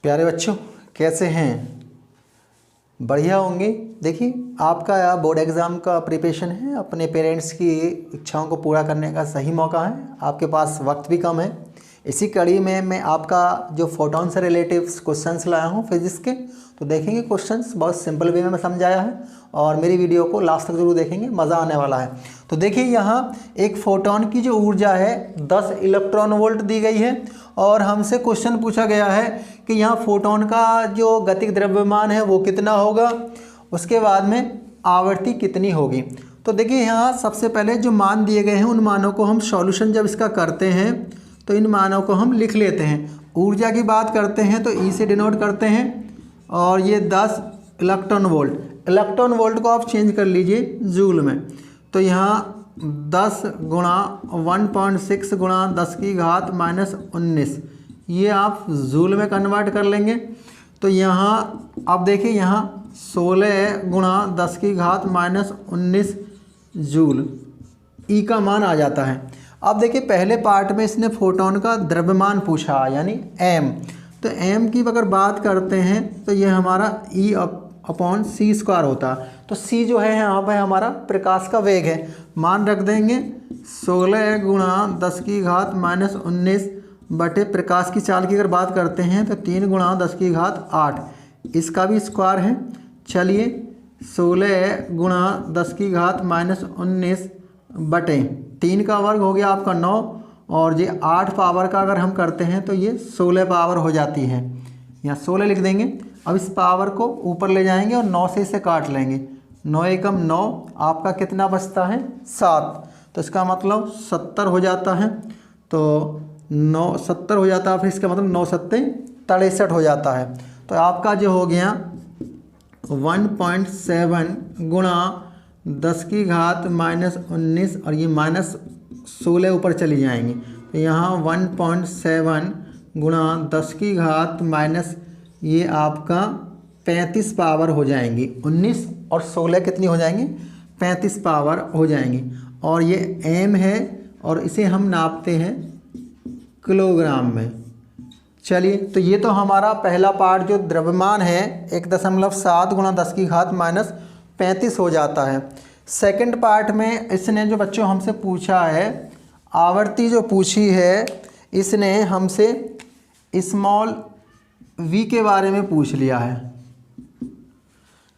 प्यारे बच्चों, कैसे हैं? बढ़िया होंगे। देखिए, आपका बोर्ड एग्ज़ाम का प्रिपरेशन है। अपने पेरेंट्स की इच्छाओं को पूरा करने का सही मौका है। आपके पास वक्त भी कम है। इसी कड़ी में मैं आपका जो फोटोन से रिलेटिव क्वेश्चंस लाया हूँ फिजिक्स के, तो देखेंगे क्वेश्चंस बहुत सिंपल वे में समझाया है और मेरी वीडियो को लास्ट तक जरूर देखेंगे, मज़ा आने वाला है। तो देखिए, यहाँ एक फोटोन की जो ऊर्जा है 10 इलेक्ट्रॉन वोल्ट दी गई है और हमसे क्वेश्चन पूछा गया है कि यहाँ फोटोन का जो गतिज द्रव्यमान है वो कितना होगा, उसके बाद में आवृत्ति कितनी होगी। तो देखिए, यहाँ सबसे पहले जो मान दिए गए हैं उन मानों को हम सॉल्यूशन जब इसका करते हैं तो इन मानों को हम लिख लेते हैं। ऊर्जा की बात करते हैं तो ई से डिनोट करते हैं और ये 10 इलेक्ट्रॉन वोल्ट को आप चेंज कर लीजिए जूल में। तो यहाँ 10 गुणा 1.6 गुणा 10 की घात -19, ये आप जूल में कन्वर्ट कर लेंगे। तो यहाँ आप देखिए, यहाँ 16 गुणा 10 की घात -19 जूल ई का मान आ जाता है। अब देखिए, पहले पार्ट में इसने फोटोन का द्रव्यमान पूछा यानी एम। तो एम की अगर बात करते हैं तो ये हमारा ई अपॉन सी स्क्वायर होता है। तो सी जो है यहाँ पर हमारा प्रकाश का वेग है। मान रख देंगे 16 गुणा 10 की घात -19 बटे प्रकाश की चाल की अगर बात करते हैं तो 3 गुणा 10 की घात 8, इसका भी स्क्वायर है। चलिए, 16 गुणा 10 की घात -19 बटे 3 का वर्ग हो गया आपका 9 और ये 8 पावर का अगर हम करते हैं तो ये 16 पावर हो जाती है। यहाँ 16 लिख देंगे। अब इस पावर को ऊपर ले जाएंगे और 9 से इसे काट लेंगे। 9 एकम 9, आपका कितना बचता है 7। तो इसका मतलब 70 हो जाता है। तो 9 70 हो जाता है, फिर इसका मतलब 9 सत्ते 63 हो जाता है। तो आपका जो हो गया 1.7 गुणा 10 की घात -19 और ये -16 ऊपर चली जाएंगी। तो यहाँ 1.7 गुणा 10 की घात माइनस ये आपका 35 पावर हो जाएंगी। 19 और 16 कितनी हो जाएंगी? 35 पावर हो जाएंगी। और ये एम है और इसे हम नापते हैं किलोग्राम में। चलिए, तो ये तो हमारा पहला पार्ट जो द्रव्यमान है 1.7 गुणा 10 की घात -35 हो जाता है। सेकंड पार्ट में इसने जो बच्चों हमसे पूछा है, आवृत्ति जो पूछी है, इसने हमसे स्मॉल v के बारे में पूछ लिया है।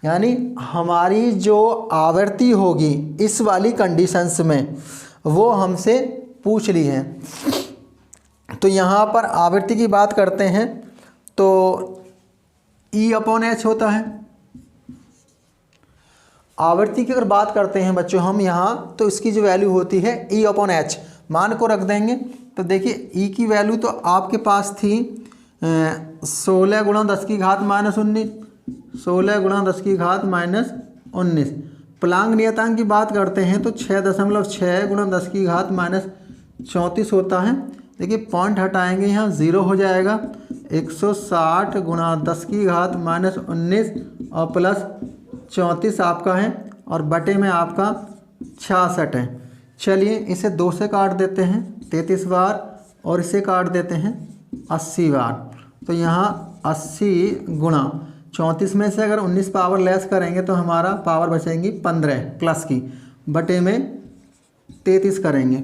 यानी हमारी जो आवृत्ति होगी इस वाली कंडीशंस में वो हमसे पूछ ली है। तो यहाँ पर आवृत्ति की बात करते हैं तो E/H होता है। आवृत्ति की अगर बात करते हैं बच्चों हम यहाँ, तो इसकी जो वैल्यू होती है E/H, मान को रख देंगे। तो देखिए, E की वैल्यू तो आपके पास थी 16 गुणा 10 की घात -19, 16 गुणा 10 की घात -19। प्लांक नियतांक की बात करते हैं तो 6.6 गुणा 10 की घात -34 होता है। देखिए, पॉइंट हटाएंगे, यहाँ 0 हो जाएगा। 160 गुणा 10 की घात -19 और प्लस 34 आपका है और बटे में आपका 66 है। चलिए, इसे 2 से काट देते हैं 33 बार और इसे काट देते हैं 80 बार। तो यहाँ 80 गुणा 34 में से अगर 19 पावर लेस करेंगे तो हमारा पावर बचेंगी 15 प्लस की, बटे में 33 करेंगे।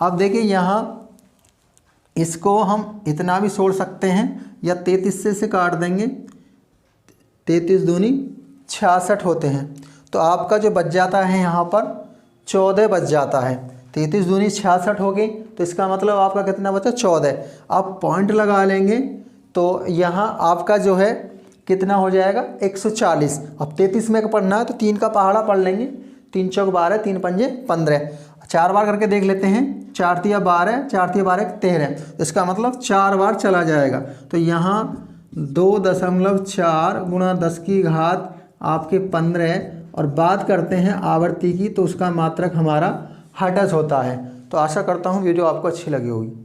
अब देखिए, यहाँ इसको हम इतना भी छोड़ सकते हैं या 33 से काट देंगे। 33 दूनी 66 होते हैं। तो आपका जो बच जाता है यहाँ पर 14 बच जाता है। 33 दूनी 66 हो गई, तो इसका मतलब आपका कितना बचा? 14। आप पॉइंट लगा लेंगे तो यहाँ आपका जो है कितना हो जाएगा? 140। अब 33 में पढ़ना है तो 3 का पहाड़ा पढ़ लेंगे। 3 चौक 12, 3 पंजे 15। 4 बार करके देख लेते हैं। 4 तिया 12, 4 तिया 12 13। इसका मतलब 4 बार चला जाएगा। तो यहाँ 2.4 गुणा 10 की घात आपके 15 और बात करते हैं आवृत्ति की, तो उसका मात्रक हमारा हर्ट्ज होता है। तो आशा करता हूँ वीडियो आपको अच्छी लगी होगी।